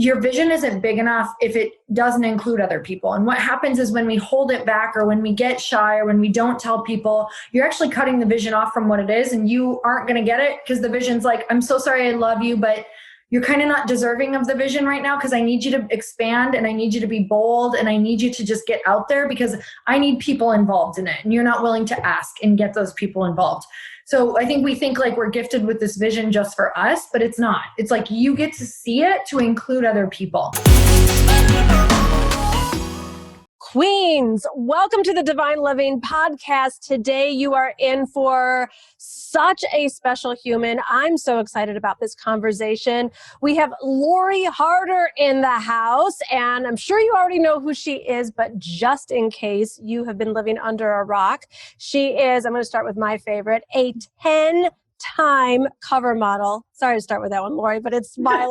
your vision isn't big enough if it doesn't include other people. And what happens is when we hold it back or when we get shy or when we don't tell people, you're actually cutting the vision off from what it is, and you aren't going to get it because the vision's like, I'm so sorry, I love you, but you're kind of not deserving of the vision right now because I need you to expand and I need you to be bold and I need you to just get out there because I need people involved in it. And you're not willing to ask and get those people involved. So I think we think like we're gifted with this vision just for us, but it's not. It's like you get to see it to include other people. Queens, welcome to the Divine Living Podcast. Today you are in for such a special human. I'm so excited about this conversation. We have Lori Harder in the house, and I'm sure you already know who she is, but just in case you have been living under a rock, she is, I'm going to start with my favorite, a 10-time cover model. Sorry to start with that one, Lori, but it's my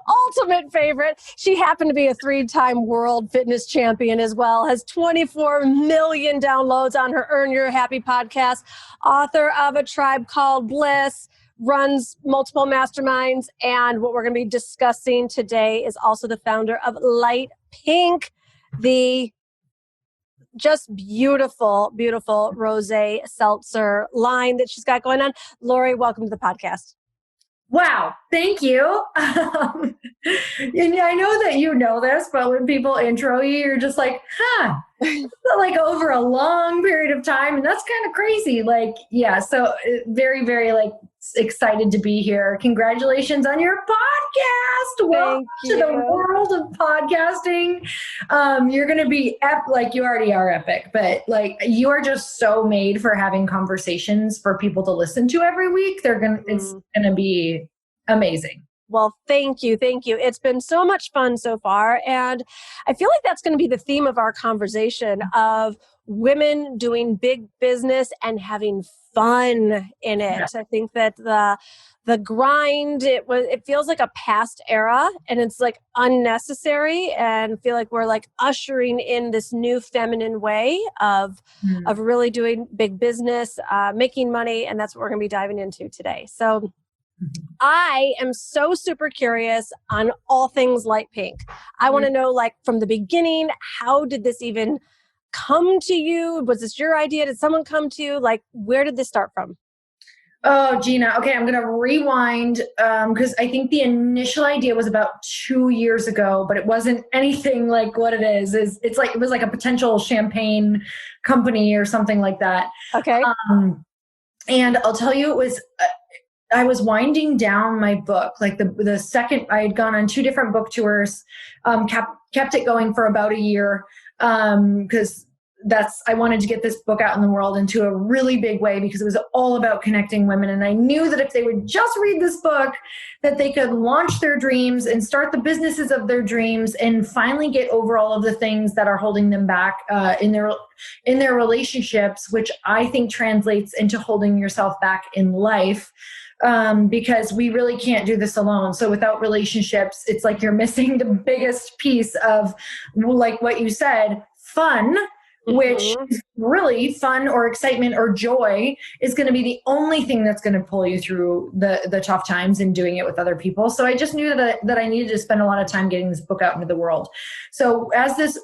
ultimate favorite. She happened to be a 3-time world fitness champion as well, has 24 million downloads on her Earn Your Happy podcast, author of A Tribe Called Bliss, runs multiple masterminds. And what we're going to be discussing today is also the founder of Lite Pink, the just beautiful, beautiful rosé seltzer line that she's got going on. Lori, welcome to the podcast. Wow. Thank you. And I know that you know this, but when people intro you, you're just like, like over a long period of time. And that's kind of crazy. So very, very excited to be here. Congratulations on your podcast. Welcome to the world of podcasting. You're going to be you already are epic, but you are just so made for having conversations for people to listen to every week. It's going to be amazing. Well, thank you. Thank you. It's been so much fun so far. And I feel like that's going to be the theme of our conversation of women doing big business and having fun in it. Yeah. I think that the grind, it feels like a past era and it's unnecessary, and feel like we're ushering in this new feminine way of really doing big business, making money. And that's what we're going to be diving into today. So I am so super curious on all things Lite Pink. I want to know, from the beginning, how did this even come to you? Was this your idea? Did someone come to you? Where did this start from? Oh, Gina. Okay, I'm going to rewind because I think the initial idea was about 2 years ago, but it wasn't anything like what it is. It was like a potential champagne company or something like that. Okay. And I'll tell you, it was... I was winding down my book. The second I had gone on 2 different book tours, kept it going for about a year because I wanted to get this book out in the world into a really big way because it was all about connecting women. And I knew that if they would just read this book, that they could launch their dreams and start the businesses of their dreams and finally get over all of the things that are holding them back in their relationships, which I think translates into holding yourself back in life. Because we really can't do this alone. So without relationships, it's like you're missing the biggest piece of, what you said, fun, which is really fun or excitement or joy is going to be the only thing that's going to pull you through the tough times and doing it with other people. So I just knew that I needed to spend a lot of time getting this book out into the world. So as this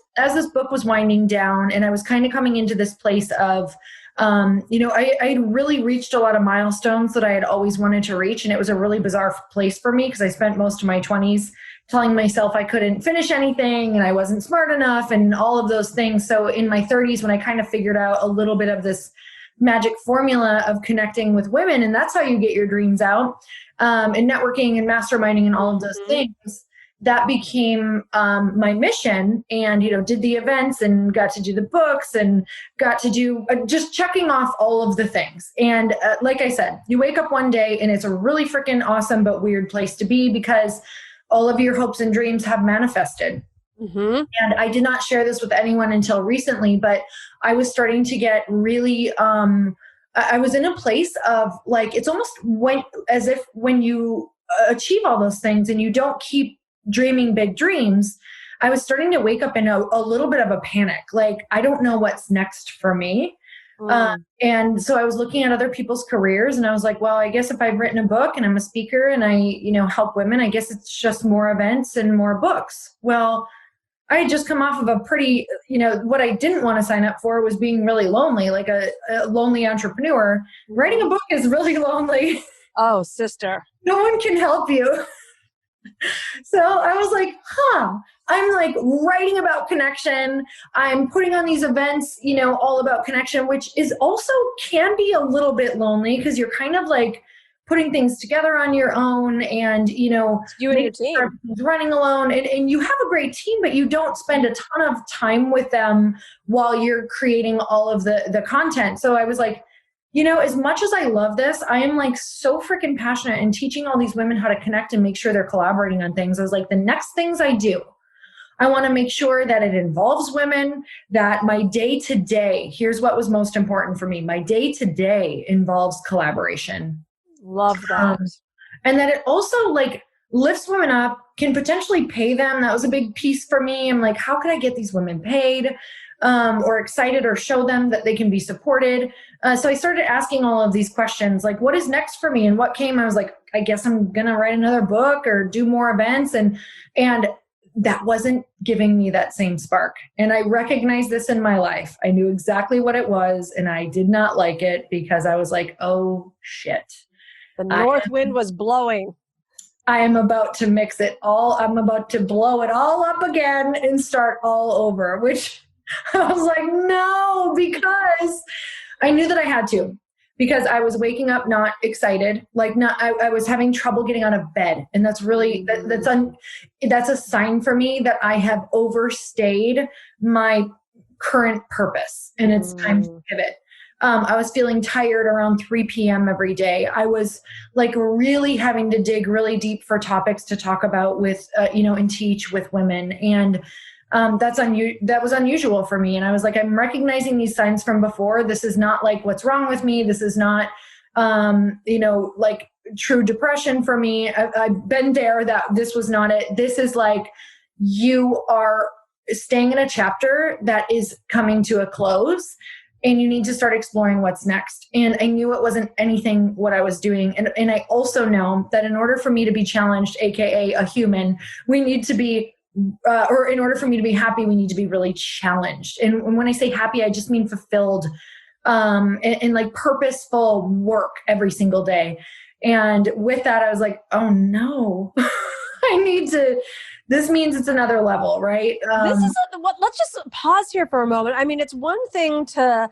book was winding down and I was kind of coming into this place of, I had really reached a lot of milestones that I had always wanted to reach. And it was a really bizarre place for me because I spent most of my 20s telling myself I couldn't finish anything and I wasn't smart enough and all of those things. So in my 30s, when I kind of figured out a little bit of this magic formula of connecting with women, and that's how you get your dreams out, and networking and masterminding and all of those things, that became my mission, and did the events and got to do the books and got to do just checking off all of the things. And like I said, you wake up one day and it's a really freaking awesome but weird place to be because all of your hopes and dreams have manifested. And I did not share this with anyone until recently, but I was starting to get really I was in a place of it's almost as if when you achieve all those things and you don't keep dreaming big dreams, I was starting to wake up in a little bit of a panic. I don't know what's next for me. And so I was looking at other people's careers and I was like, well, I guess if I've written a book and I'm a speaker and I, help women, I guess it's just more events and more books. Well, I had just come off of a pretty, what I didn't want to sign up for was being really lonely, like a lonely entrepreneur. Writing a book is really lonely. Oh, sister. No one can help you. So I was like, I'm like writing about connection. I'm putting on these events, all about connection, which is also can be a little bit lonely because you're kind of like putting things together on your own and, you and your team running alone and you have a great team, but you don't spend a ton of time with them while you're creating all of the content. So I was like, as much as I love this, I am like so freaking passionate in teaching all these women how to connect and make sure they're collaborating on things. I was like, the next things I do, I want to make sure that it involves women, that my day to day, here's what was most important for me. My day to day involves collaboration. Love that. And that it also like lifts women up, can potentially pay them. That was a big piece for me. I'm like, how could I get these women paid? Or excited or show them that they can be supported. So I started asking all of these questions, like what is next for me? And what came, I was like, I guess I'm going to write another book or do more events. And that wasn't giving me that same spark. And I recognized this in my life. I knew exactly what it was. And I did not like it because I was like, oh shit. The north wind was blowing. I am about to mix it all. I'm about to blow it all up again and start all over, which I was like, no, because I knew that I had to, because I was waking up not excited, I was having trouble getting out of bed. And that's really, that's a sign for me that I have overstayed my current purpose and it's time to pivot. I was feeling tired around 3 p.m. every day. I was like really having to dig really deep for topics to talk about with, and teach with women. And that was unusual for me. And I was like, I'm recognizing these signs from before. This is not like what's wrong with me. This is not, like true depression for me. I've been there, that this was not it. This is like, you are staying in a chapter that is coming to a close and you need to start exploring what's next. And I knew it wasn't anything what I was doing. And I also know that in order for me to be challenged, AKA a human, we need to be or in order for me to be happy, we need to be really challenged. And when I say happy, I just mean fulfilled and like purposeful work every single day. And with that, I was like, oh no, this means it's another level, right? Let's just pause here for a moment. I mean, it's one thing to,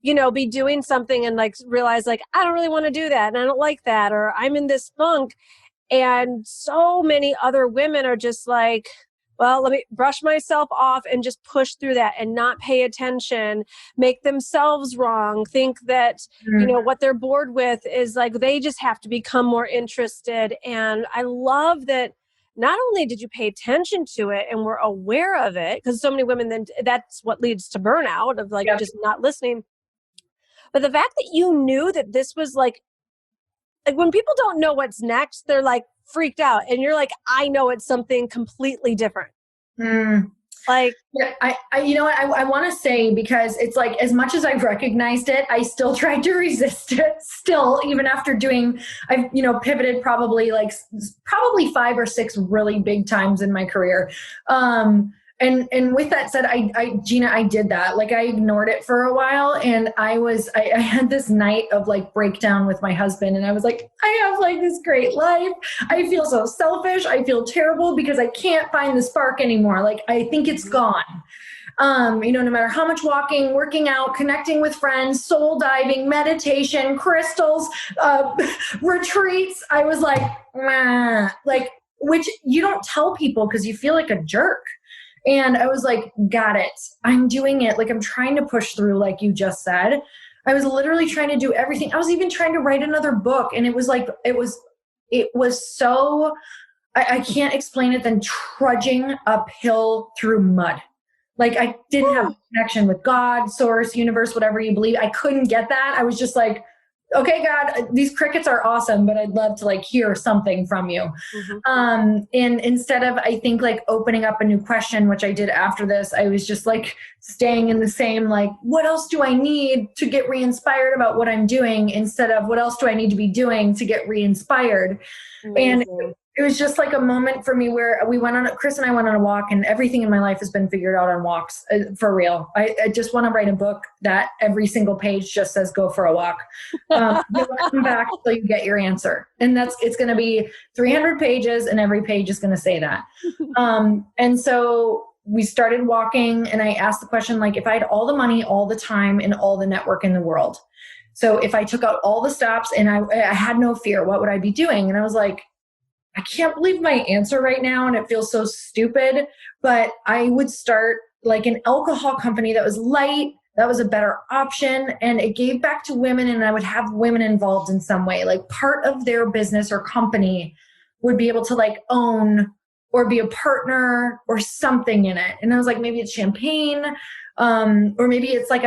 be doing something and like realize like, I don't really want to do that. And I don't like that, or I'm in this funk. And so many other women are just like, well, let me brush myself off and just push through that and not pay attention, make themselves wrong, think that, what they're bored with is like, they just have to become more interested. And I love that not only did you pay attention to it and were aware of it, because so many women, then that's what leads to burnout of like just not listening. But the fact that you knew that this was like when people don't know what's next, they're like freaked out. And you're like, I know it's something completely different. Like, I I want to say, because it's like, as much as I've recognized it, I still tried to resist it still, even after I've, pivoted probably 5 or 6 really big times in my career. And with that said, Gina, I did that. Like I ignored it for a while, and I had this night of like breakdown with my husband, and I was like, I have like this great life. I feel so selfish. I feel terrible because I can't find the spark anymore. Like I think it's gone. No matter how much walking, working out, connecting with friends, soul diving, meditation, crystals, retreats, I was like, which you don't tell people because you feel like a jerk. And I was like, got it. I'm doing it. Like I'm trying to push through, like you just said. I was literally trying to do everything. I was even trying to write another book. And it was like, it was so, I can't explain it than trudging uphill through mud. Like I didn't have a connection with God, source, universe, whatever you believe. I couldn't get that. I was just like, okay, God, these crickets are awesome, but I'd love to like hear something from you. And instead of, I think, like opening up a new question, which I did after this, I was just like staying in the same, like, what else do I need to get re-inspired about what I'm doing, instead of what else do I need to be doing to get re-inspired. And it was just like a moment for me where Chris and I went on a walk, and everything in my life has been figured out on walks, for real. I just want to write a book that every single page just says, go for a walk. You come back till you get your answer. And it's going to be 300 pages, and every page is going to say that. And so we started walking, and I asked the question, like, if I had all the money, all the time, and all the network in the world. So if I took out all the stops and I had no fear, what would I be doing? And I was like, I can't believe my answer right now, and it feels so stupid, but I would start like an alcohol company that was light, that was a better option, and it gave back to women, and I would have women involved in some way. Like part of their business or company would be able to like own or be a partner or something in it. And I was like, maybe it's champagne, or maybe it's like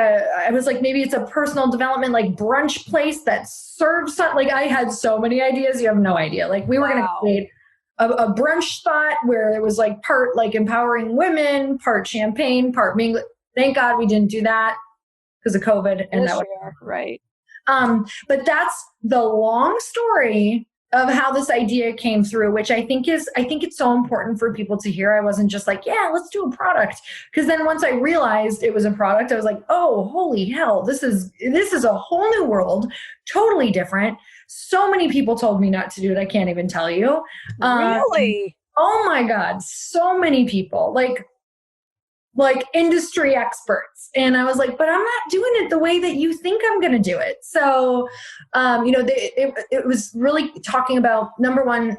maybe it's a personal development, like brunch place that serves something. Like I had so many ideas. You have no idea. Like we were going to create a brunch spot where it was like part like empowering women, part champagne, part being, thank God we didn't do that because of COVID. And that was right. But that's the long story of how this idea came through, which I think it's so important for people to hear. I wasn't just like, yeah, let's do a product. Because then once I realized it was a product, I was like, oh, holy hell, this is a whole new world, totally different. So many people told me not to do it. I can't even tell you. Really? Oh my God. So many people, like industry experts. And I was like, but I'm not doing it the way that you think I'm going to do it. So, it was really talking about, number one,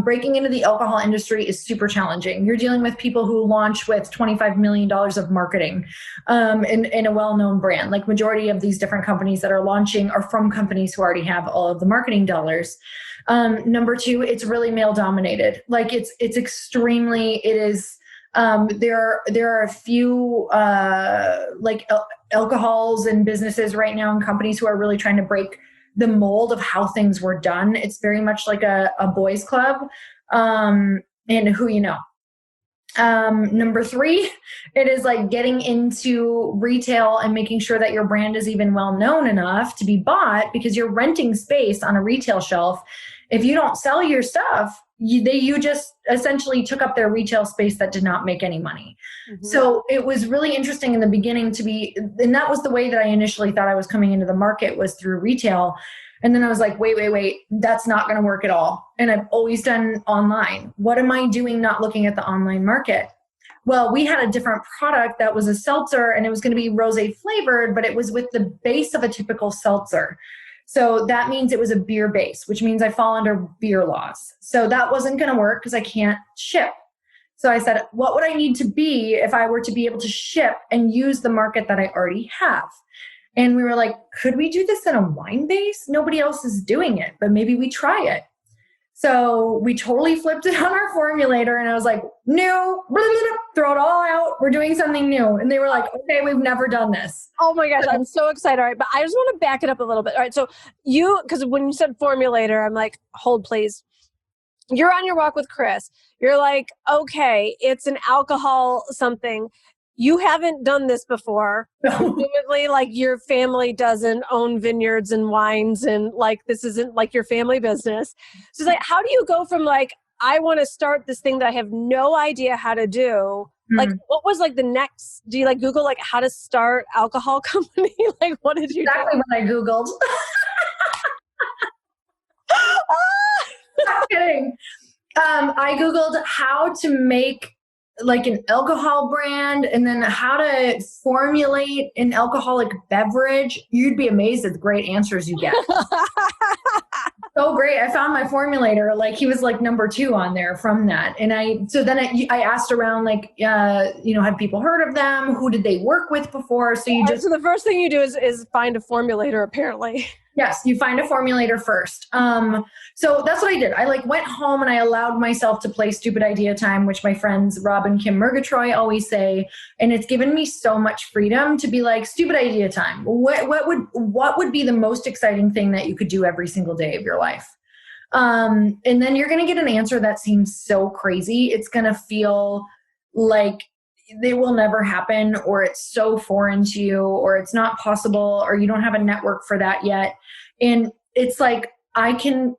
breaking into the alcohol industry is super challenging. You're dealing with people who launch with $25 million of marketing in a well-known brand. Like majority of these different companies that are launching are from companies who already have all of the marketing dollars. Number two, it's really male dominated. Like it is, there are a few alcohols and businesses right now and companies who are really trying to break the mold of how things were done. It's very much like a boys club, and who you know. Number three, it is like getting into retail and making sure that your brand is even well known enough to be bought, because you're renting space on a retail shelf. If you don't sell your stuff, you just essentially took up their retail space that did not make any money. So it was really interesting in the beginning and that was the way that I initially thought I was coming into the market, was through retail. And then I was like, wait, that's not going to work at all. And I've always done online. What am I doing not looking at the online market? Well, we had a different product that was a seltzer, and it was going to be rosé flavored, but it was with the base of a typical seltzer. So that means it was a beer base, which means I fall under beer laws. So that wasn't going to work because I can't ship. So I said, what would I need to be if I were to be able to ship and use the market that I already have? And we were like, could we do this in a wine base? Nobody else is doing it, but maybe we try it. So we totally flipped it on our formulator, and I was like, new, throw it all out. We're doing something new. And they were like, okay, we've never done this. Oh my gosh, I'm so excited. All right, but I just want to back it up a little bit. All right, so because when you said formulator, I'm like, hold please. You're on your walk with Chris. You're like, okay, it's an alcohol something. You haven't done this before. Presumably, like your family doesn't own vineyards and wines, and like this isn't like your family business. So it's like, how do you go from like, I want to start this thing that I have no idea how to do? Like, what was like the next? Do you like Google like how to start alcohol company? Like, what did you do? Exactly what I Googled. Not kidding. I Googled how to make like an alcohol brand, and then how to formulate an alcoholic beverage. You'd be amazed at the great answers you get. So great. I found my formulator, like he was like number 2 on there from that. And I asked around, like, have people heard of them? Who did they work with before? So the first thing you do is find a formulator, apparently. Yes, you find a formulator first. So that's what I did. I like went home and I allowed myself to play stupid idea time, which my friends Rob and Kim Murgatroyd always say, and it's given me so much freedom to be like, stupid idea time. What would be the most exciting thing that you could do every single day of your life? And then you're going to get an answer that seems so crazy. It's going to feel like they will never happen, or it's so foreign to you, or it's not possible, or you don't have a network for that yet. And it's like, I can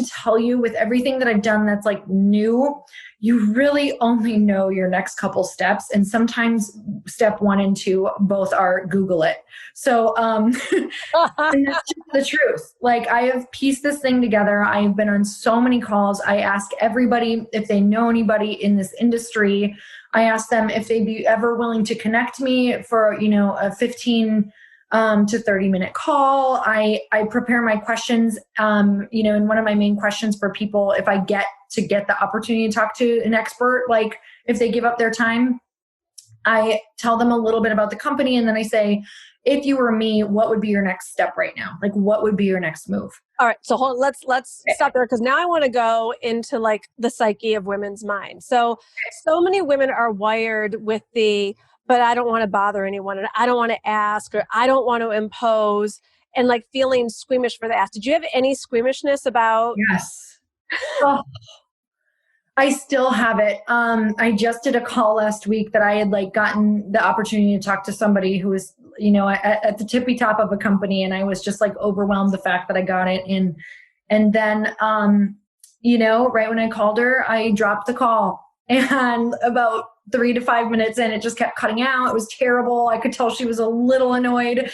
tell you with everything that I've done that's like new, you really only know your next couple steps. And sometimes step 1 and 2 both are Google it. So, and that's just the truth. Like, I have pieced this thing together. I've been on so many calls. I ask everybody if they know anybody in this industry. I ask them if they'd be ever willing to connect me for, a 15 to 30-minute call. I prepare my questions, and one of my main questions for people, if I get the opportunity to talk to an expert, like if they give up their time, I tell them a little bit about the company. And then I say, if you were me, what would be your next step right now? Like, what would be your next move? All right. So let's stop there, because now I want to go into like the psyche of women's minds. So many women are wired with but I don't want to bother anyone, and I don't want to ask, or I don't want to impose, and like feeling squeamish for the ask. Did you have any squeamishness about? Yes. Oh, I still have it. I just did a call last week that I had like gotten the opportunity to talk to somebody who was, at the tippy top of a company. And I was just like overwhelmed the fact that I got it. And then, right when I called her, I dropped the call, and about 3 to 5 minutes in, it just kept cutting out. It was terrible. I could tell she was a little annoyed.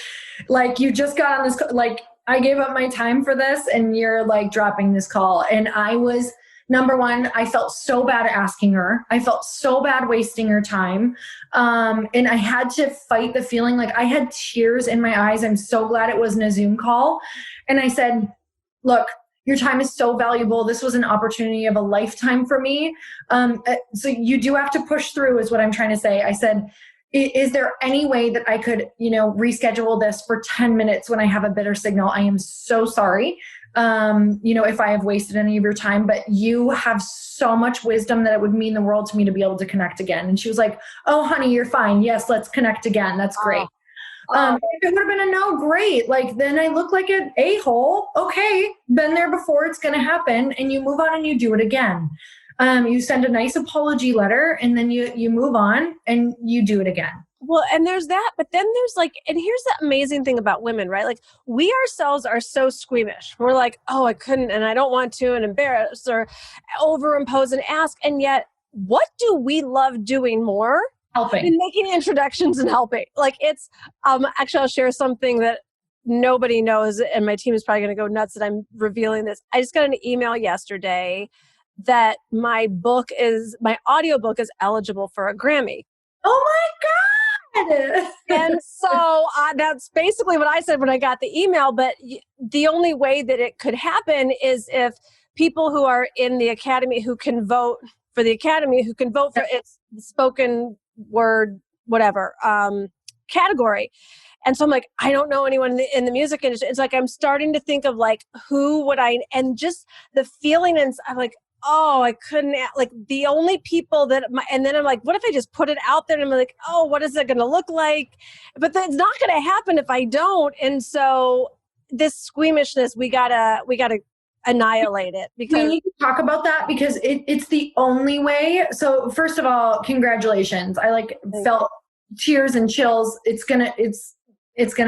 Like, you just got on this, like, I gave up my time for this and you're like dropping this call. And I was, number one, I felt so bad asking her. I felt so bad wasting her time. And I had to fight the feeling. Like, I had tears in my eyes. I'm so glad it wasn't a Zoom call. And I said, look, your time is so valuable. This was an opportunity of a lifetime for me. So you do have to push through, is what I'm trying to say. I said, is there any way that I could, reschedule this for 10 minutes when I have a better signal? I am so sorry. If I have wasted any of your time, but you have so much wisdom that it would mean the world to me to be able to connect again. And she was like, oh, honey, you're fine. Yes, let's connect again. That's great. If it would have been a no, great. Like, then I look like an a-hole. Okay, been there before, it's going to happen. And you move on and you do it again. You send a nice apology letter, and then you move on and you do it again. Well, and there's that, but then there's like, and here's the amazing thing about women, right? Like, we ourselves are so squeamish. We're like, oh, I couldn't, and I don't want to, and embarrass or overimpose and ask. And yet, what do we love doing more? Helping. And making introductions and helping. Like, it's, actually, I'll share something that nobody knows, and my team is probably going to go nuts that I'm revealing this. I just got an email yesterday that my audiobook is eligible for a Grammy. Oh my God. And so that's basically what I said when I got the email. But the only way that it could happen is if people who are in the Academy who can vote for the Academy, who can vote for its spoken word, whatever, category. And so I'm like, I don't know anyone in the music industry. It's like, I'm starting to think of like, who would and just the feeling, and I'm like, oh, I couldn't, like, the only people that, and then I'm like, what if I just put it out there? And I'm like, oh, what is it going to look like? But it's not going to happen if I don't. And so this squeamishness, we gotta annihilate it, because we need to talk about that, because it's the only way. So first of all, congratulations. I felt tears and chills. It's gonna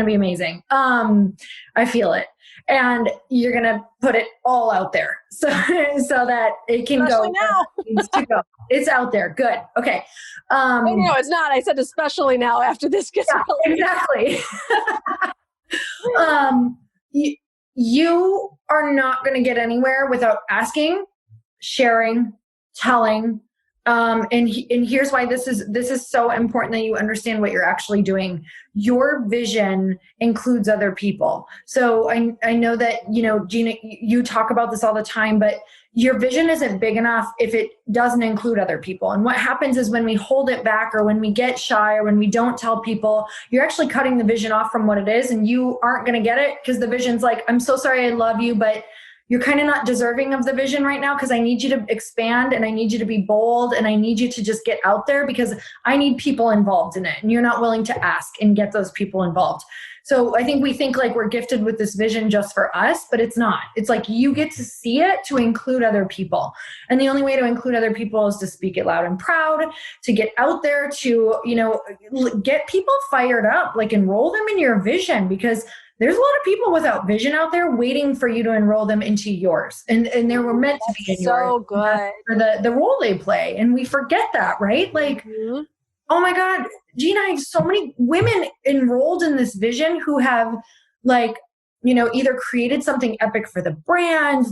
be amazing. I feel it. And you're going to put it all out there so that it can especially go. Now. It needs to go. It's out there. Good. Okay. No, it's not. I said, especially now after this gets released. Exactly. You are not going to get anywhere without asking, sharing, telling. And here's why this is so important, that you understand what you're actually doing. Your vision includes other people. So I know that, Gina, you talk about this all the time, but your vision isn't big enough if it doesn't include other people. And what happens is when we hold it back or when we get shy or when we don't tell people, you're actually cutting the vision off from what it is, and you aren't going to get it because the vision's like, I'm so sorry, I love you, but you're kind of not deserving of the vision right now because I need you to expand and I need you to be bold and I need you to just get out there because I need people involved in it. And you're not willing to ask and get those people involved. So I think we think like we're gifted with this vision just for us, but it's not. It's like you get to see it to include other people. And the only way to include other people is to speak it loud and proud, to get out there, to, get people fired up, like enroll them in your vision, because there's a lot of people without vision out there waiting for you to enroll them into yours. And they were meant to be in yours. So good. For the role they play. And we forget that, right? Like, oh my God, Gina, I have so many women enrolled in this vision who have either created something epic for the brand,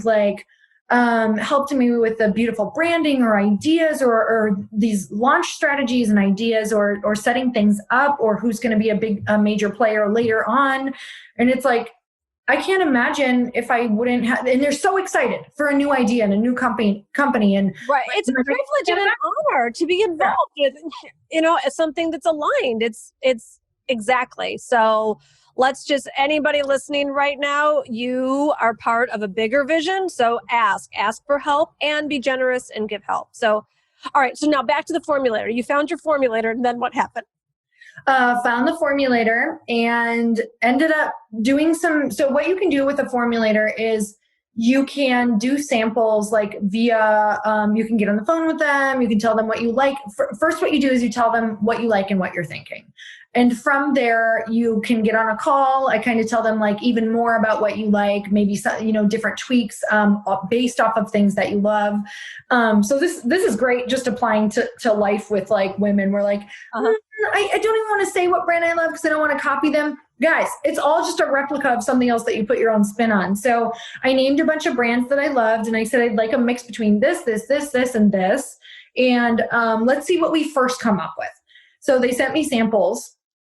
helped me with the beautiful branding or ideas or these launch strategies and ideas or setting things up or who's going to be a major player later on. And it's like, I can't imagine if I wouldn't have, and they're so excited for a new idea and a new company. And right. It's a privilege and an honor to be involved with, something that's aligned. It's exactly. So let's just, anybody listening right now, you are part of a bigger vision. So ask for help and be generous and give help. So, all right. So now back to the formulator. You found your formulator and then what happened? Found the formulator and ended up doing so what you can do with a formulator is you can do samples via, you can get on the phone with them. You can tell them what you like. First, what you do is you tell them what you like and what you're thinking. And from there, you can get on a call. I kind of tell them even more about what you like, maybe some, different tweaks based off of things that you love. So this is great, just applying to life with women. We're like, I don't even want to say what brand I love because I don't want to copy them. Guys, it's all just a replica of something else that you put your own spin on. So I named a bunch of brands that I loved, and I said I'd like a mix between this, and this. And let's see what we first come up with. So they sent me samples.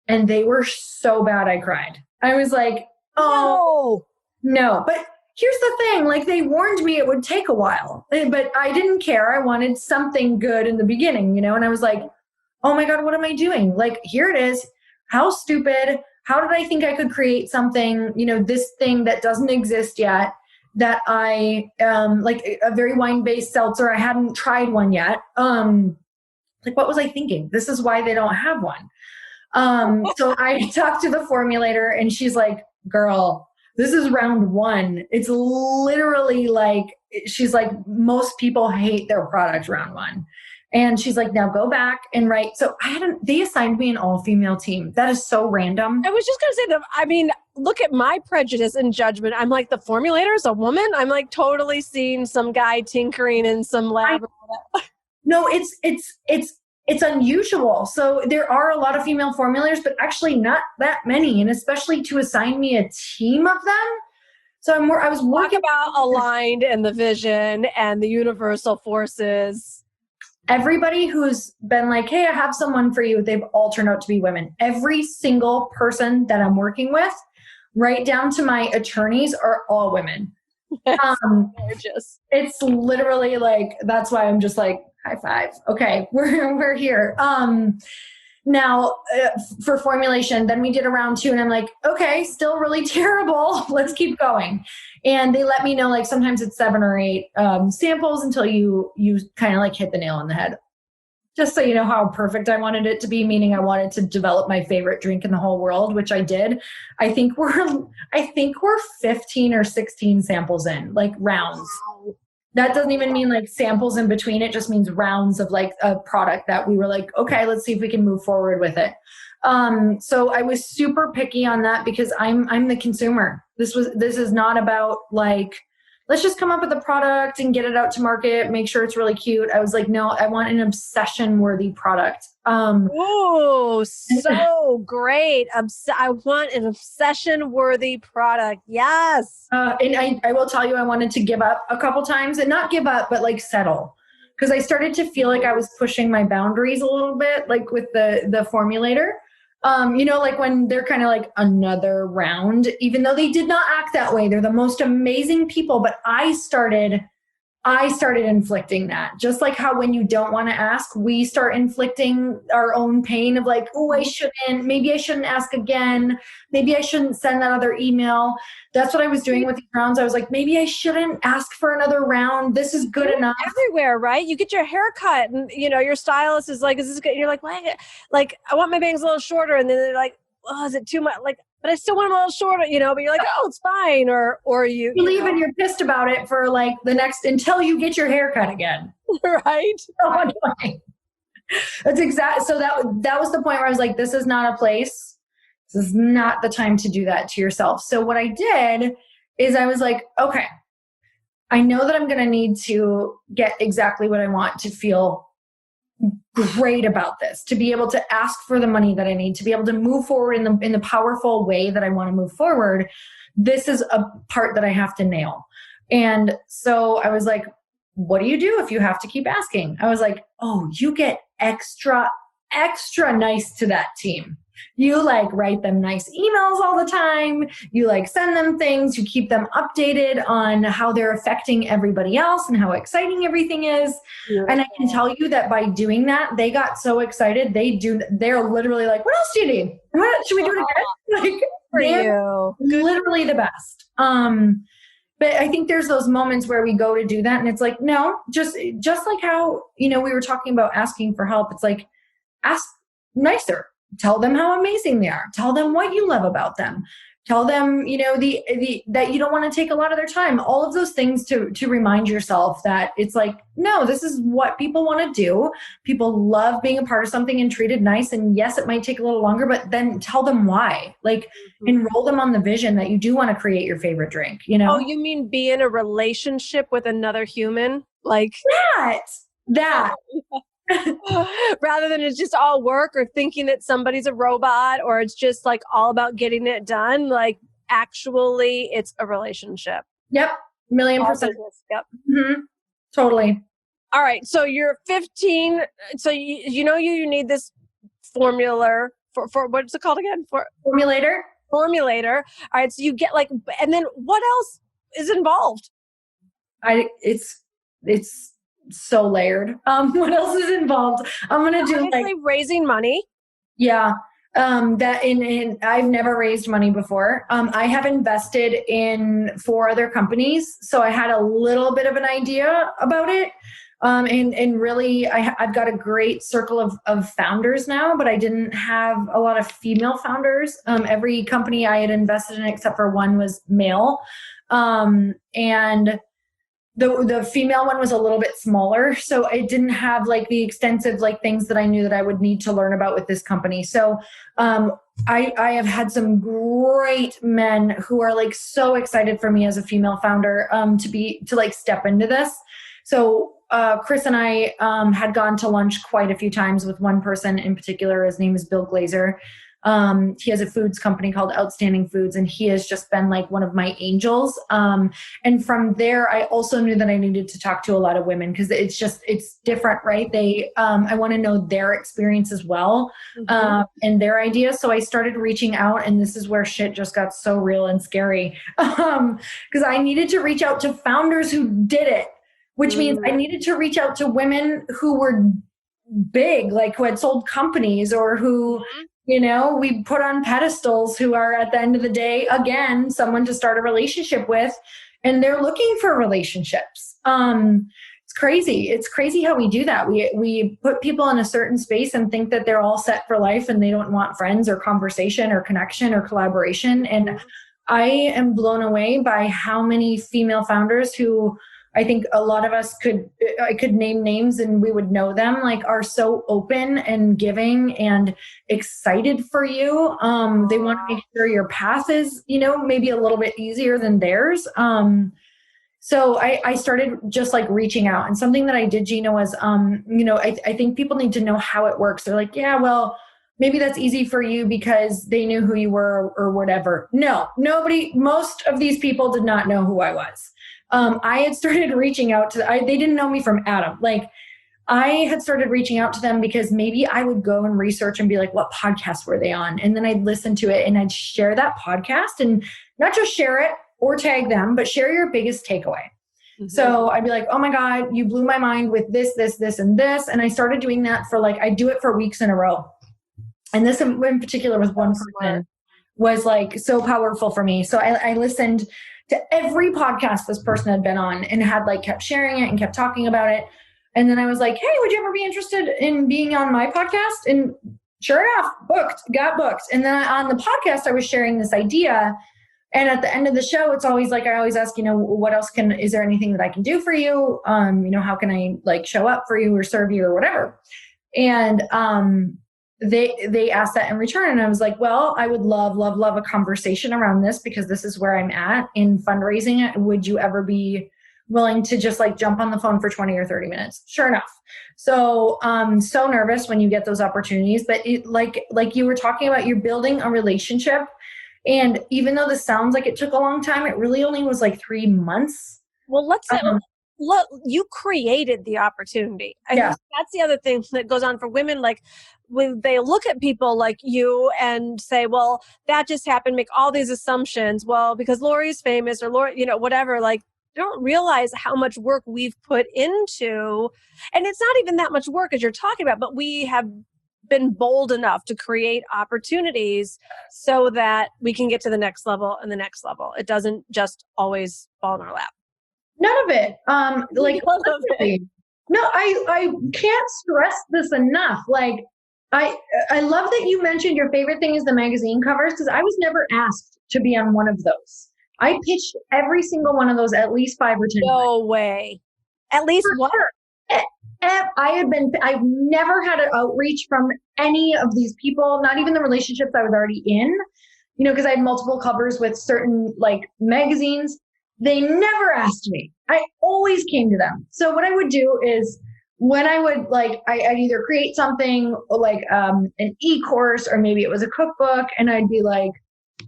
And they were so bad, I cried. I was like, oh, no. But here's the thing, they warned me it would take a while, but I didn't care. I wanted something good in the beginning, and I was like, oh my God, what am I doing? Here it is. How stupid. How did I think I could create something, this thing that doesn't exist yet, that I, a very wine-based seltzer. I hadn't tried one yet. What was I thinking? This is why they don't have one. So I talked to the formulator and she's like, girl, this is round one. It's literally she's like, most people hate their product round one. And she's like, now go back and write. So they assigned me an all-female team. That is so random. I was just going to say that. Look at my prejudice and judgment. I'm like, the formulator is a woman. I'm totally seeing some guy tinkering in some lab. No, it's unusual. So there are a lot of female formulators, but actually not that many. And especially to assign me a team of them. So I was working about aligned and the vision and the universal forces. Everybody who's been like, hey, I have someone for you, they've all turned out to be women. Every single person that I'm working with, right down to my attorneys, are all women. Gorgeous. It's literally that's why I'm just high five. Okay, we're here. Now for formulation, then we did a round 2 and I'm like, okay, still really terrible. Let's keep going. And they let me know sometimes it's 7 or 8 samples until you kind of hit the nail on the head. Just so you know how perfect I wanted it to be, meaning I wanted to develop my favorite drink in the whole world, which I did. I think we're 15 or 16 samples in, rounds. Wow. That doesn't even mean samples in between. It just means rounds of a product that we were okay, let's see if we can move forward with it. So I was super picky on that because I'm the consumer. This is not about let's just come up with a product and get it out to market, make sure it's really cute. I was like, no, I want an obsession-worthy product. Oh, so great. I want an obsession-worthy product. Yes. And I will tell you, I wanted to give up a couple times, and not give up, but settle. Because I started to feel like I was pushing my boundaries a little bit, with the formulator. When they're kind of another round, even though they did not act that way. They're the most amazing people. But I started I started inflicting that. Just like how when you don't want to ask, we start inflicting our own pain of like, oh, maybe I shouldn't ask again. Maybe I shouldn't send that other email. That's what I was doing with these rounds. I was like, maybe I shouldn't ask for another round. This is good enough. Everywhere, right? You get your hair cut and, your stylist is like, is this good? And you're like, what? Like, I want my bangs a little shorter. And then they're like, oh, is it too much? Like, but I still want them a little shorter, but you're like, oh, it's fine. Or you leave and you're pissed about it for like the next, until you get your hair cut again. Right. So annoying. That's exactly. So that was the point where I was like, this is not a place. This is not the time to do that to yourself. So what I did is I was like, okay, I know that I'm going to need to get exactly what I want to feel great about this, to be able to ask for the money that I need, to be able to move forward in the powerful way that I want to move forward. This is a part that I have to nail. And so I was like, what do you do if you have to keep asking? I was like, oh, you get extra nice to that team. You like write them nice emails all the time. You like send them things. You keep them updated on how they're affecting everybody else and how exciting everything is. Beautiful. And I can tell you that by doing that, they got so excited. They're literally like, what else do you need? What should we do it again? Like, for you. Literally the best. But I think there's those moments where we go to do that and it's like, no, just like how, we were talking about asking for help. It's like, ask nicer. Tell them how amazing they are. Tell them what you love about them. Tell them, that you don't want to take a lot of their time. All of those things to remind yourself that it's like, no, this is what people want to do. People love being a part of something and treated nice. And yes, it might take a little longer, but then tell them why. Like enroll them on the vision that you do want to create your favorite drink, Oh, you mean be in a relationship with another human? Like that. Rather than it's just all work or thinking that somebody's a robot or it's just like all about getting it done. Like actually it's a relationship. Yep. 1,000,000%. Yep. Mm-hmm. Totally. All right. So you're 15. So you need this formula for what's it called again? Formulator. All right. So you get like, and then what else is involved? It's so layered. What else is involved? I'm going to do like raising money. Yeah. I've never raised money before. I have invested in 4 other companies. So I had a little bit of an idea about it. And really I've got a great circle of founders now, but I didn't have a lot of female founders. Every company I had invested in except for one was male. And the female one was a little bit smaller, so it didn't have like the extensive like things that I knew that I would need to learn about with this company. So I have had some great men who are like so excited for me as a female founder to like step into this. So Chris and I had gone to lunch quite a few times with one person in particular. His name is Bill Glazer. He has a foods company called Outstanding Foods, and he has just been like one of my angels. And from there, I also knew that I needed to talk to a lot of women because it's different, right? I want to know their experience as well, and their ideas. So I started reaching out, and this is where shit just got so real and scary. Because I needed to reach out to founders who did it, which means I needed to reach out to women who were big, like who had sold companies or who, we put on pedestals, who are at the end of the day, again, someone to start a relationship with, and they're looking for relationships. It's crazy. It's crazy how we do that. We put people in a certain space and think that they're all set for life and they don't want friends or conversation or connection or collaboration. And I am blown away by how many female founders who I think a lot of us I could name names and we would know them, like are so open and giving and excited for you. They want to make sure your path is, maybe a little bit easier than theirs. So I started just like reaching out, and something that I did, Gina, was, I think people need to know how it works. They're like, yeah, well, maybe that's easy for you because they knew who you were or whatever. No, most of these people did not know who I was. I had started reaching out to, they didn't know me from Adam. Like I had started reaching out to them because maybe I would go and research and be like, what podcast were they on? And then I'd listen to it and I'd share that podcast, and not just share it or tag them, but share your biggest takeaway. So I'd be like, oh my God, you blew my mind with this, this, this, and this. And I started doing that for like, I do it for weeks in a row. And this in particular was one person was like so powerful for me. So I listened to every podcast this person had been on and had like kept sharing it and kept talking about it. And then I was like, hey, would you ever be interested in being on my podcast? And sure enough, got booked. And then on the podcast, I was sharing this idea. And at the end of the show, it's always like, I always ask, what else is there anything that I can do for you? How can I like show up for you or serve you or whatever? And they asked that in return. And I was like, well, I would love a conversation around this because this is where I'm at in fundraising. Would you ever be willing to just like jump on the phone for 20 or 30 minutes? Sure enough. So so nervous when you get those opportunities, but like you were talking about, you're building a relationship. And even though this sounds like it took a long time, it really only was like 3 months. Well, let's say, look, you created the opportunity. I think that's the other thing that goes on for women. Like when they look at people like you and say, well, that just happened, make all these assumptions. Well, because Lori's famous or Lori, whatever, like don't realize how much work we've put into, and it's not even that much work as you're talking about, but we have been bold enough to create opportunities so that we can get to the next level and the next level. It doesn't just always fall in our lap. None of it. No, I can't stress this enough. Like, I love that you mentioned your favorite thing is the magazine covers, because I was never asked to be on one of those. I pitched every single one of those at least 5 or 10 times. No way. At least one? Sure. I've never had an outreach from any of these people, not even the relationships I was already in, because I had multiple covers with certain like magazines. They never asked me. I always came to them. So what I would do is when I would I'd either create something like an e-course or maybe it was a cookbook, and I'd be like,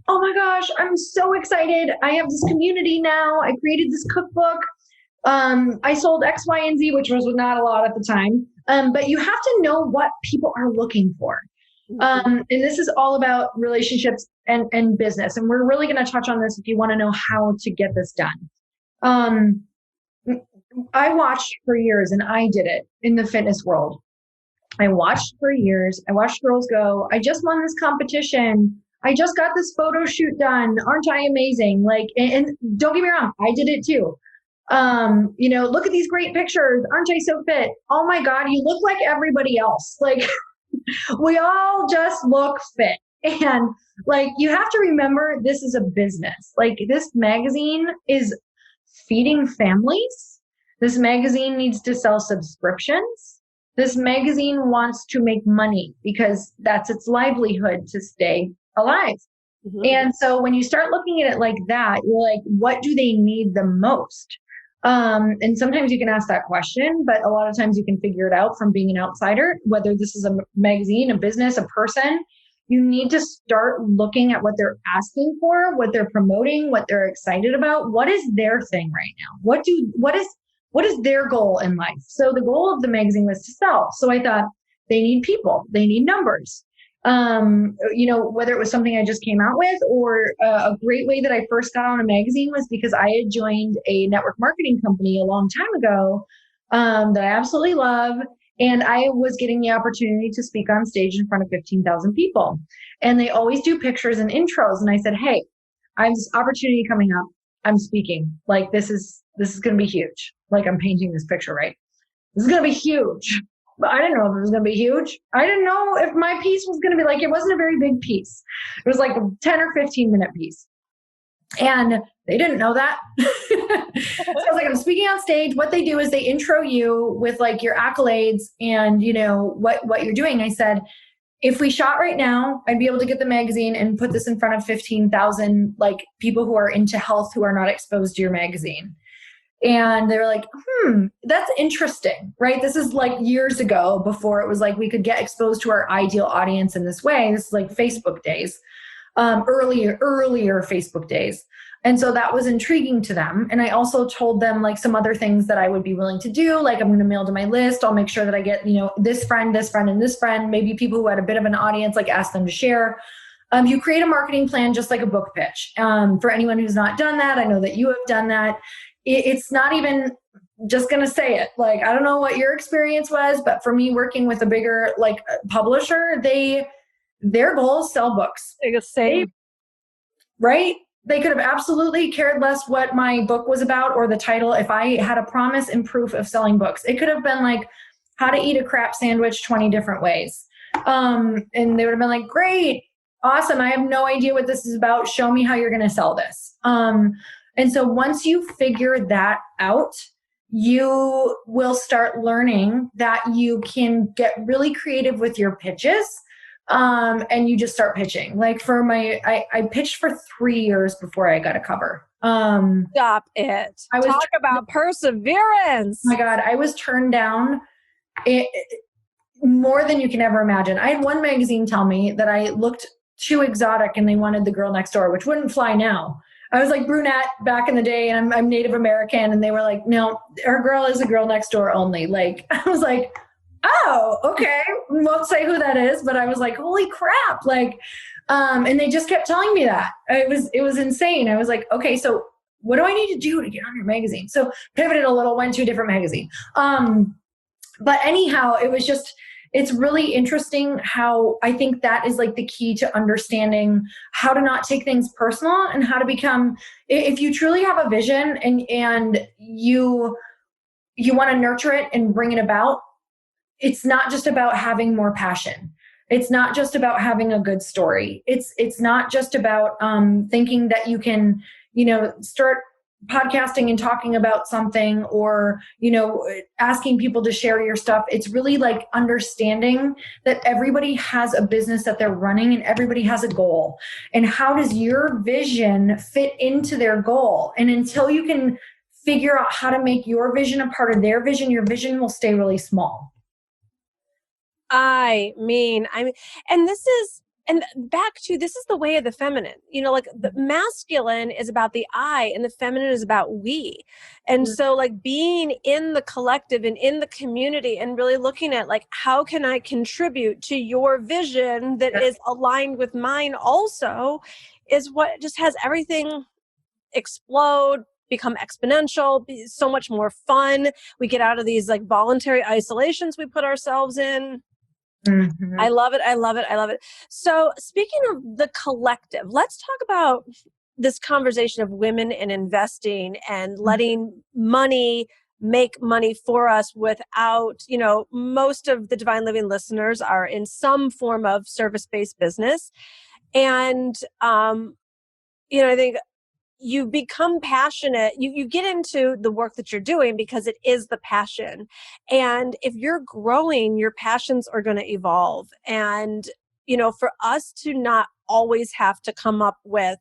oh my gosh, I'm so excited. I have this community now. I created this cookbook. I sold X, Y, and Z, which was not a lot at the time. But you have to know what people are looking for. And this is all about relationships and business. And we're really going to touch on this if you want to know how to get this done. I watched for years, and I did it in the fitness world. I watched for years. I watched girls go, I just won this competition. I just got this photo shoot done. Aren't I amazing? And don't get me wrong, I did it too. Look at these great pictures. Aren't I so fit? Oh my God, you look like everybody else. Like we all just look fit. And you have to remember this is a business. Like this magazine is feeding families. This magazine needs to sell subscriptions. This magazine wants to make money because that's its livelihood to stay alive. Mm-hmm. And so when you start looking at it like that, you're like, what do they need the most? And sometimes you can ask that question, but a lot of times you can figure it out from being an outsider, whether this is a magazine, a business, a person. You need to start looking at what they're asking for, what they're promoting, what they're excited about. What is their thing right now? What is their goal in life? So the goal of the magazine was to sell. So I thought they need people, they need numbers. Whether it was something I just came out with or a great way that I first got on a magazine was because I had joined a network marketing company a long time ago that I absolutely love. And I was getting the opportunity to speak on stage in front of 15,000 people. And they always do pictures and intros. And I said, hey, I have this opportunity coming up. I'm speaking. This is going to be huge. I'm painting this picture, right? This is going to be huge. But I didn't know if it was going to be huge. I didn't know if my piece was going to be it wasn't a very big piece. It was like a 10 or 15 minute piece. And they didn't know that. So I was like, I'm speaking on stage. What they do is they intro you with your accolades and, what you're doing. I said, if we shot right now, I'd be able to get the magazine and put this in front of 15,000 people who are into health who are not exposed to your magazine. And they were like, that's interesting, right? This is years ago before it was we could get exposed to our ideal audience in this way. This is Facebook days, earlier Facebook days. And so that was intriguing to them. And I also told them some other things that I would be willing to do. I'm going to mail to my list. I'll make sure that I get, this friend, and this friend, maybe people who had a bit of an audience, ask them to share. You create a marketing plan just like a book pitch. For anyone who's not done that, I know that you have done that. it's not even, just going to say it. Like, I don't know what your experience was, but for me, working with a bigger like publisher, their goal is sell books. Right? They could have absolutely cared less what my book was about or the title. If I had a promise and proof of selling books, it could have been like how to eat a crap sandwich 20 different ways. And they would have been like, great, awesome. I have no idea what this is about. Show me how you're going to sell this. And so once you figure that out, you will start learning that you can get really creative with your pitches. And you just start pitching. Like for I pitched for 3 years before I got a cover. Stop it. Talk about perseverance. Oh my God, I was turned down more than you can ever imagine. I had one magazine tell me that I looked too exotic and they wanted the girl next door, which wouldn't fly now. I was like brunette back in the day and I'm Native American. And they were like, no, our girl is a girl next door only. Like, I was like, oh, okay. Won't say who that is, but I was like, holy crap. Like, and they just kept telling me that. It was insane. I was like, okay, so what do I need to do to get on your magazine? So pivoted a little, went to a different magazine. But anyhow, it's really interesting how I think that is like the key to understanding how to not take things personal and how to become, if you truly have a vision and you want to nurture it and bring it about, it's not just about having more passion. It's not just about having a good story. It's not just about thinking that you can, start podcasting and talking about something or, asking people to share your stuff. It's really like understanding that everybody has a business that they're running and everybody has a goal. And how does your vision fit into their goal? And until you can figure out how to make your vision a part of their vision, your vision will stay really small. And back to, this is the way of the feminine, like the masculine is about the I and the feminine is about we. And so like being in the collective and in the community and really looking at like, how can I contribute to your vision that is aligned with mine also is what just has everything explode, become exponential, be so much more fun. We get out of these like voluntary isolations we put ourselves in. Mm-hmm. I love it. So speaking of the collective, let's talk about this conversation of women and investing and letting money make money for us without, most of the Divine Living listeners are in some form of service-based business. And, I think you become passionate, you get into the work that you're doing because it is the passion. And if you're growing, your passions are going to evolve. And, for us to not always have to come up with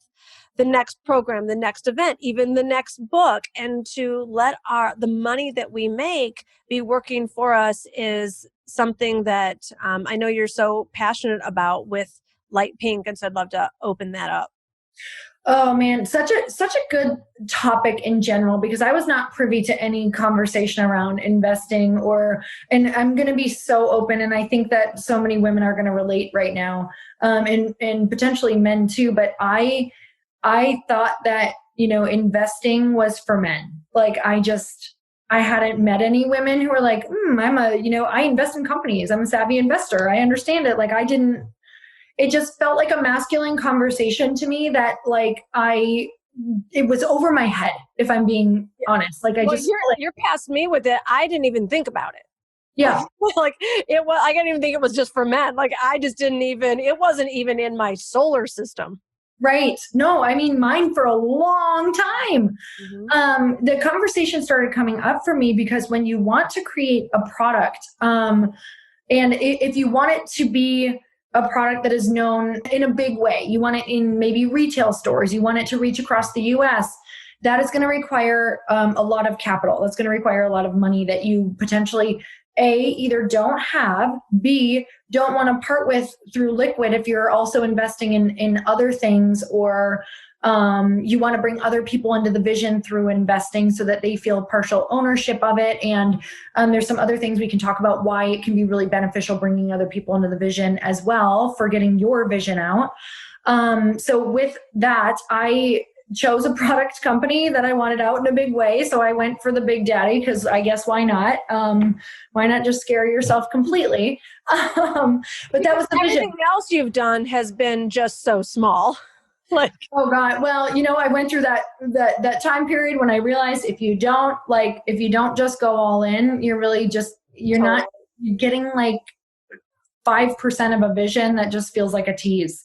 the next program, the next event, even the next book, and to let the money that we make be working for us is something that I know you're so passionate about with Lite Pink. And so I'd love to open that up. Oh man, such a good topic in general, because I was not privy to any conversation around investing and I'm going to be so open. And I think that so many women are going to relate right now, and potentially men too. But I thought that, investing was for men. Like I hadn't met any women who were like, I invest in companies. I'm a savvy investor. I understand it. Like it just felt like a masculine conversation to me that like it was over my head, if I'm being honest. Like you're past me with it. I didn't even think about it. Yeah. Like it was, I didn't even think it was just for men. Like I just it wasn't even in my solar system. Right. No, I mean mine for a long time. Mm-hmm. The conversation started coming up for me because when you want to create a product, and if you want it to be a product that is known in a big way, you want it in maybe retail stores, you want it to reach across the US, that is going to require a lot of capital. That's going to require a lot of money that you potentially either don't have, B, don't want to part with through liquid if you're also investing in other things, or you want to bring other people into the vision through investing so that they feel partial ownership of it. And there's some other things we can talk about why it can be really beneficial bringing other people into the vision as well for getting your vision out. So with that, chose a product company that I wanted out in a big way. So I went for the big daddy because I guess why not? Why not just scare yourself completely? But that was the vision. Everything else you've done has been just so small. Like, oh God. Well, I went through that time period when I realized if you don't just go all in, you're really just, you're getting like 5% of a vision that just feels like a tease.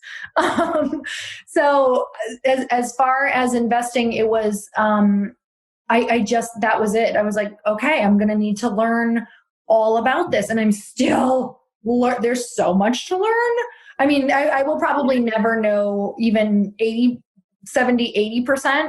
So as far as investing, it was, that was it. I was like, okay, I'm going to need to learn all about this. And I'm still, there's so much to learn. I mean, I will probably never know even 80%.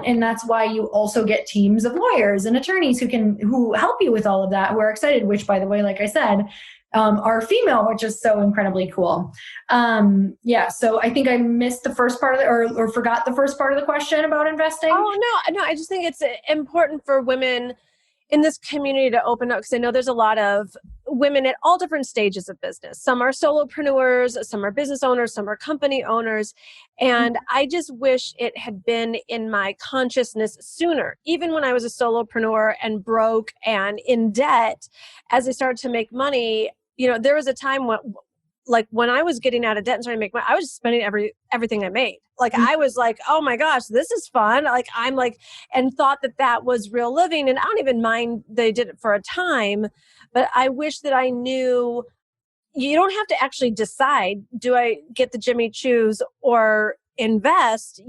And that's why you also get teams of lawyers and attorneys who help you with all of that. We're excited, which by the way, like I said, are female, which is so incredibly cool. So I think I missed the first part of or forgot the first part of the question about investing. Oh, no. I just think it's important for women in this community to open up, because I know there's a lot of women at all different stages of business. Some are solopreneurs, some are business owners, some are company owners. And I just wish it had been in my consciousness sooner. Even when I was a solopreneur and broke and in debt, as I started to make money, there was a time when I was getting out of debt and starting to make money, I was just spending everything I made. Like, I was like, oh my gosh, this is fun. Like, and thought that was real living. And I don't even mind they did it for a time, but I wish that I knew you don't have to actually decide, do I get the Jimmy Choos or invest?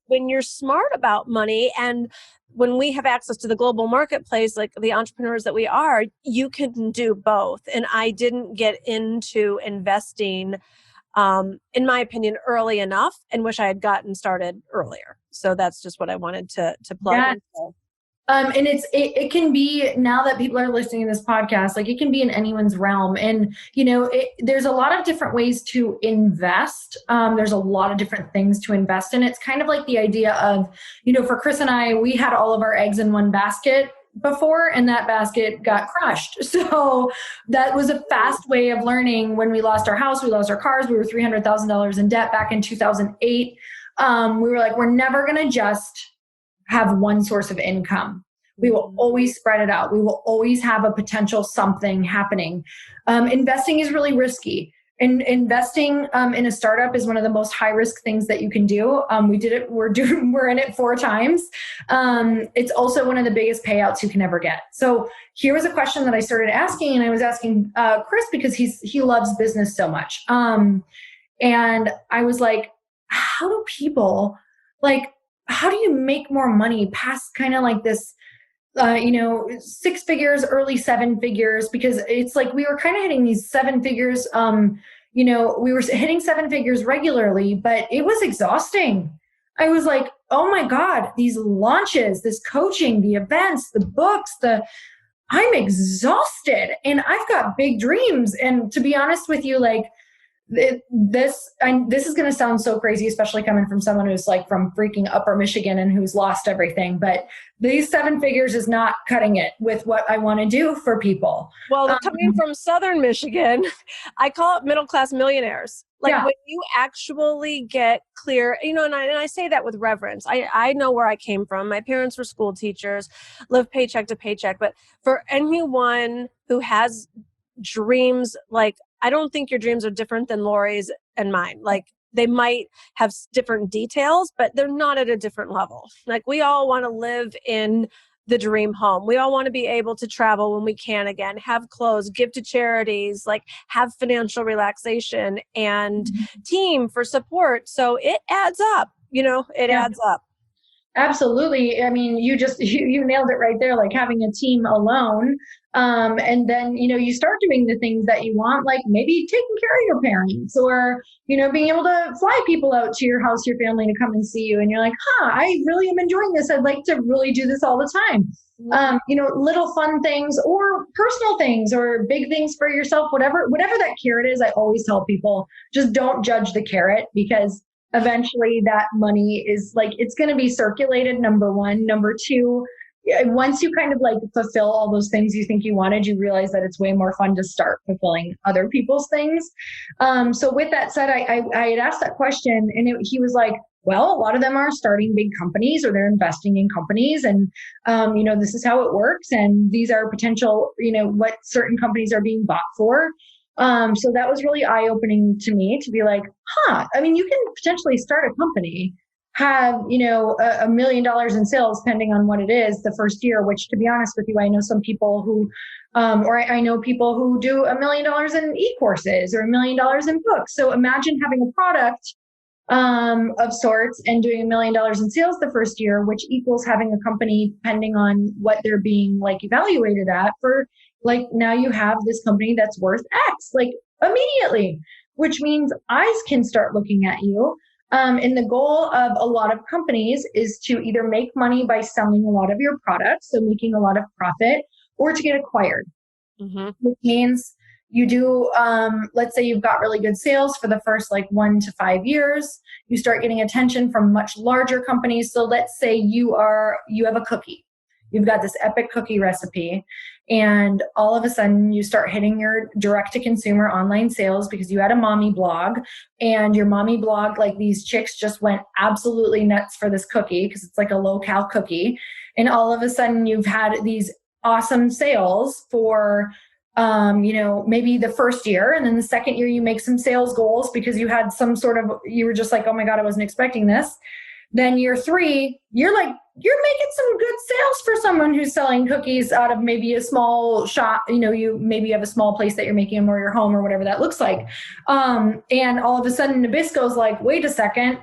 When you're smart about money, and when we have access to the global marketplace, like the entrepreneurs that we are, you can do both. And I didn't get into investing, in my opinion, early enough, and wish I had gotten started earlier. So that's just what I wanted to plug into. And it can be, now that people are listening to this podcast, like it can be in anyone's realm. And, there's a lot of different ways to invest. There's a lot of different things to invest in. It's kind of like the idea of, for Chris and I, we had all of our eggs in one basket before, and that basket got crushed. So that was a fast way of learning. When we lost our house, we lost our cars, we were $300,000 in debt back in 2008. We were like, we're never going to just have one source of income. We will always spread it out. We will always have a potential something happening. Investing is really risky. And investing in a startup is one of the most high risk things that you can do. We did it. We're in it 4 times. It's also one of the biggest payouts you can ever get. So here was a question that I started asking, and I was asking Chris because he loves business so much. And I was like, how do people how do you make more money past kind of like this, 6 figures, early 7 figures? Because it's like we were kind of hitting these 7 figures. We were hitting 7 figures regularly, but it was exhausting. I was like, oh my God, these launches, this coaching, the events, the books, I'm exhausted, and I've got big dreams. And to be honest with you, this is going to sound so crazy, especially coming from someone who's from freaking upper Michigan and who's lost everything. But these 7 figures is not cutting it with what I want to do for people. Well, coming from Southern Michigan, I call it middle-class millionaires. When you actually get clear, and I say that with reverence. I know where I came from. My parents were school teachers, lived paycheck to paycheck. But for anyone who has dreams, I don't think your dreams are different than Lori's and mine. They might have different details, but they're not at a different level. We all want to live in the dream home. We all want to be able to travel when we can again, have clothes, give to charities, have financial relaxation and team for support. So it adds up, it adds up. Absolutely. I mean, you nailed it right there, having a team alone. And then, you start doing the things that you want, like maybe taking care of your parents, or, being able to fly people out to your house, your family, to come and see you. And you're like, I really am enjoying this. I'd like to really do this all the time. Little fun things or personal things or big things for yourself, whatever that carrot is. I always tell people, just don't judge the carrot, because eventually that money is it's going to be circulated. Number one. Number two, once you kind of fulfill all those things you think you wanted, you realize that it's way more fun to start fulfilling other people's things. So with that said, I had asked that question, and he was like, Well, a lot of them are starting big companies or they're investing in companies and, this is how it works. And these are potential, what certain companies are being bought for. So that was really eye-opening to me to be like, you can potentially start a company, have, $1 million in sales, depending on what it is the first year, which to be honest with you, I know some people who, I know people who do $1 million in e-courses or $1 million in books. So imagine having a product of sorts and doing $1 million in sales the first year, which equals having a company depending on what they're being like evaluated at for like, now you have this company that's worth X, like immediately, which means eyes can start looking at you. And the goal of a lot of companies is to either make money by selling a lot of your products, so making a lot of profit, or to get acquired, which means you do, let's say you've got really good sales for the first like 1 to 5 years, you start getting attention from much larger companies. So let's say you have a cookie, you've got this epic cookie recipe, and all of a sudden you start hitting your direct to consumer online sales because you had a mommy blog, and your mommy blog, like these chicks just went absolutely nuts for this cookie because it's like a low cal cookie. And all of a sudden you've had these awesome sales for maybe the first year, and then the second year you make some sales goals because you had you were just like, oh my God, I wasn't expecting this. Then year 3, you're making some good sales for someone who's selling cookies out of maybe a small shop. You maybe have a small place that you're making them or your home or whatever that looks like. And all of a sudden Nabisco's like, wait a second,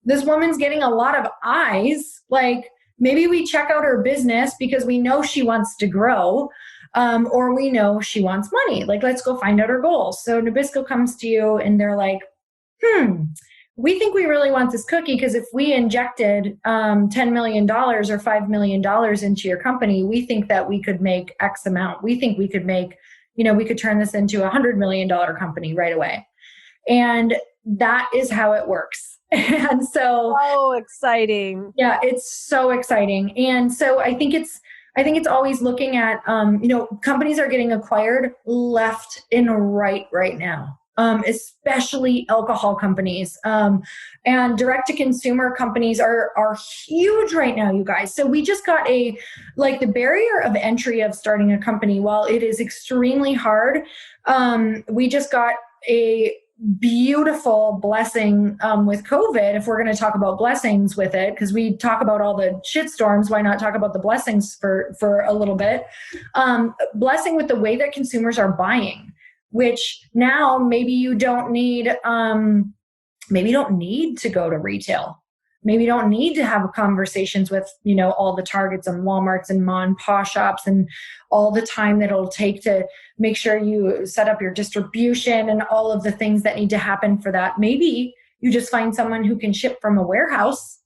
this woman's getting a lot of eyes. Like maybe we check out her business because we know she wants to grow. Or we know she wants money. Like, let's go find out her goals. So Nabisco comes to you and they're like, we think we really want this cookie because if we injected $10 million or $5 million into your company, we think that we could make X amount. We think we could make, we could turn this into $100 million company right away. And that is how it works. And so exciting. Yeah, it's so exciting. And so I think it's always looking at, companies are getting acquired left and right now, especially alcohol companies. And direct to consumer companies are huge right now, you guys. So we just got the barrier of entry of starting a company, while it is extremely hard, we just got a beautiful blessing with COVID. If we're going to talk about blessings with it, because we talk about all the shit storms, why not talk about the blessings for a little bit? Blessing with the way that consumers are buying, which now maybe you don't need to go to retail. Maybe you don't need to have conversations with, all the Targets and Walmarts and mom and pop shops and all the time that it'll take to make sure you set up your distribution and all of the things that need to happen for that. Maybe you just find someone who can ship from a warehouse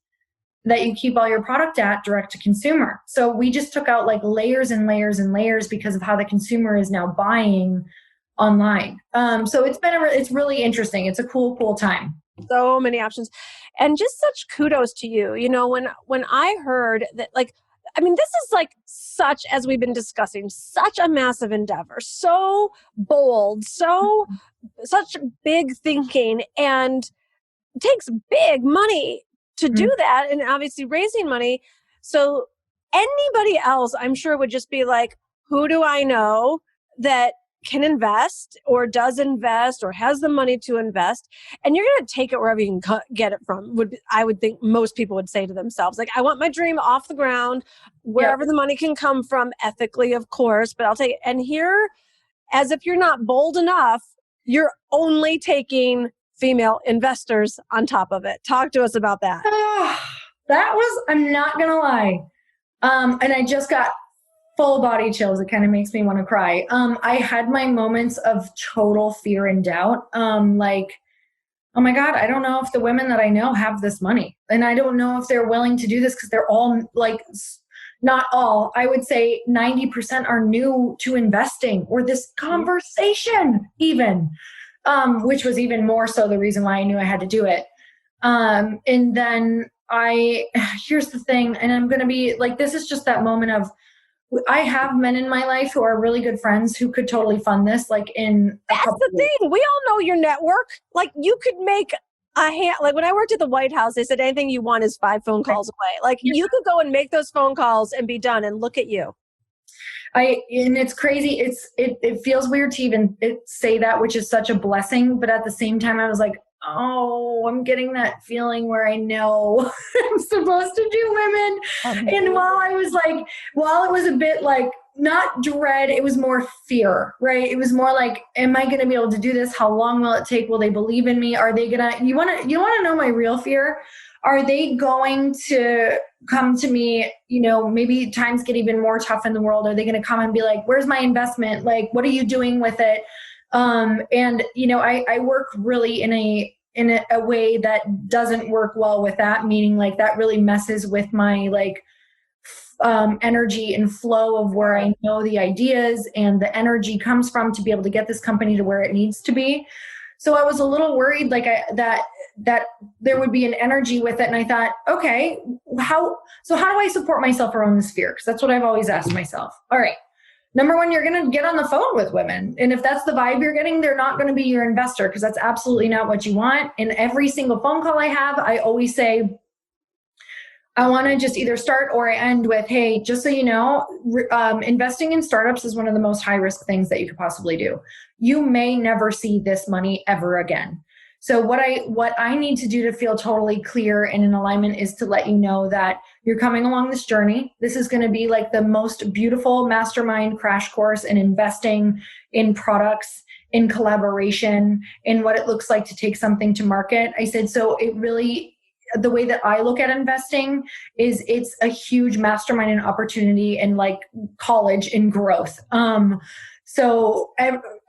that you keep all your product at direct to consumer. So we just took out like layers and layers and layers because of how the consumer is now buying online. So it's really interesting. It's a cool time. So many options, and just such kudos to you. When I heard that, this is like such, as we've been discussing, such a massive endeavor, so bold, such big thinking, and it takes big money to do that, and obviously raising money. So anybody else, I'm sure, would just be like, who do I know that can invest or does invest or has the money to invest, and you're going to take it wherever you can get it from, I would think most people would say to themselves, like, I want my dream off the ground, wherever the money can come from, ethically, of course, but I'll take it. And here, as if you're not bold enough, you're only taking female investors on top of it. Talk to us about that. I'm not going to lie. And I just got full body chills. It kind of makes me want to cry. I had my moments of total fear and doubt. Like, oh my God, I don't know if the women that I know have this money. And I don't know if they're willing to do this because they're all like, not all, I would say 90% are new to investing or this conversation even, which was even more so the reason why I knew I had to do it. And then here's the thing, and I'm going to be like, this is just that moment of, I have men in my life who are really good friends who could totally fund this. Like that's the thing. We all know your network. Like you could make like when I worked at the White House, they said anything you want is 5 phone calls away. Like you could go and make those phone calls and be done. And look at you. And it's crazy. It feels weird to even say that, which is such a blessing. But at the same time, I was like, oh, I'm getting that feeling where I know I'm supposed to do women. And while it was a bit like not dread, it was more fear, right? It was more like, am I going to be able to do this? How long will it take? Will they believe in me? Are they going to, you want to know my real fear? Are they going to come to me, maybe times get even more tough in the world. Are they going to come and be like, where's my investment? Like, what are you doing with it? I work really in a way that doesn't work well with that, meaning like that really messes with my energy and flow of where I know the ideas and the energy comes from to be able to get this company to where it needs to be. So I was a little worried that there would be an energy with it. And I thought, okay, how do I support myself around this fear? Because that's what I've always asked myself. All right. Number one, you're going to get on the phone with women. And if that's the vibe you're getting, they're not going to be your investor because that's absolutely not what you want. And every single phone call I have, I always say, I want to just either start or end with, hey, just so you know, investing in startups is one of the most high risk things that you could possibly do. You may never see this money ever again. So what I need to do to feel totally clear and in alignment is to let you know that you're coming along this journey. This is going to be like the most beautiful mastermind crash course in investing in products, in collaboration, in what it looks like to take something to market. I said, so the way that I look at investing is it's a huge mastermind and opportunity and like college and growth. So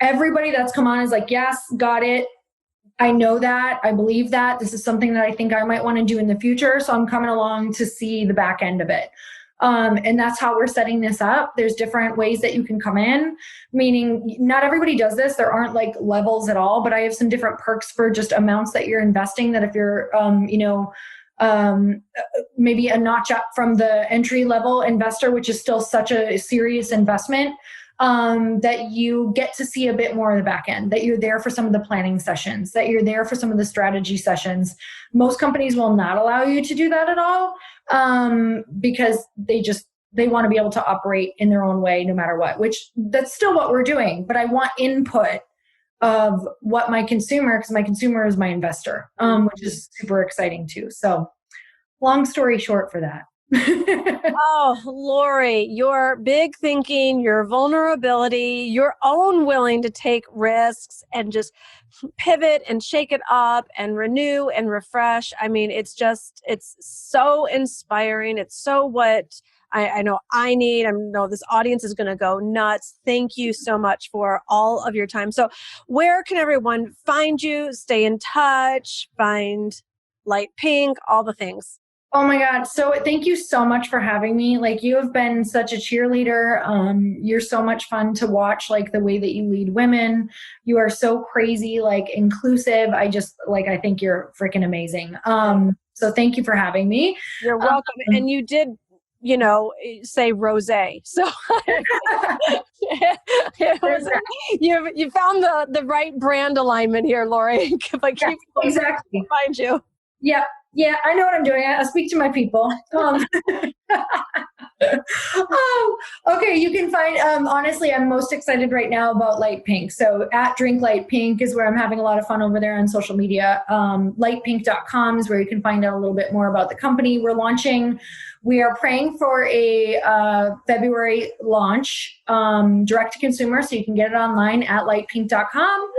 everybody that's come on is like, yes, got it. I know that. I believe that. This is something that I think I might want to do in the future. So I'm coming along to see the back end of it. And that's how we're setting this up. There's different ways that you can come in, meaning not everybody does this. There aren't like levels at all, but I have some different perks for just amounts that you're investing that if you're, maybe a notch up from the entry level investor, which is still such a serious investment, that you get to see a bit more of the back end, that you're there for some of the planning sessions, that you're there for some of the strategy sessions. Most companies will not allow you to do that at all, because they want to be able to operate in their own way no matter what, which that's still what we're doing. But I want input of what my consumer, because my consumer is my investor, which is super exciting too. So long story short for that. Oh, Lori, your big thinking, your vulnerability, your own willing to take risks and just pivot and shake it up and renew and refresh. I mean, it's so inspiring. It's so what I know I need. I know this audience is going to go nuts. Thank you so much for all of your time. So where can everyone find you, stay in touch, find Lite Pink, all the things? Oh my God. So thank you so much for having me. Like you have been such a cheerleader. You're so much fun to watch, like the way that you lead women. You are so crazy, like inclusive. I think you're freaking amazing. So thank you for having me. You're welcome. And you did, say rosé. So you found the right brand alignment here, Lori. If I keep exactly find you. Yep. Yeah, I know what I'm doing. I speak to my people. Okay. You can find, honestly, I'm most excited right now about Lite Pink. So at Drink Lite Pink is where I'm having a lot of fun over there on social media. Litepink.com is where you can find out a little bit more about the company we're launching. We are praying for a February launch, direct to consumer. So you can get it online at litepink.com.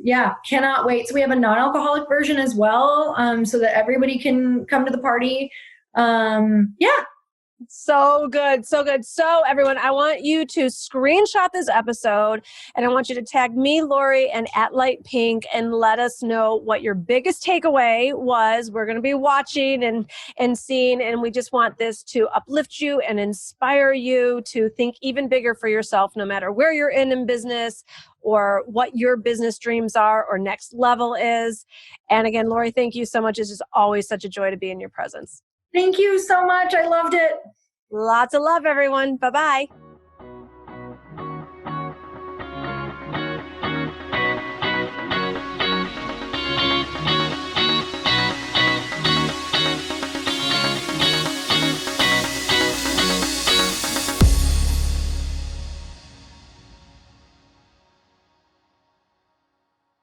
Yeah, cannot wait. So we have a non-alcoholic version as well, so that everybody can come to the party. Yeah. So good. So good. So everyone, I want you to screenshot this episode and I want you to tag me, Lori, and at Lite Pink and let us know what your biggest takeaway was. We're going to be watching and seeing, and we just want this to uplift you and inspire you to think even bigger for yourself, no matter where you're in business or what your business dreams are or next level is. And again, Lori, thank you so much. It's just always such a joy to be in your presence. Thank you so much. I loved it. Lots of love, everyone. Bye-bye.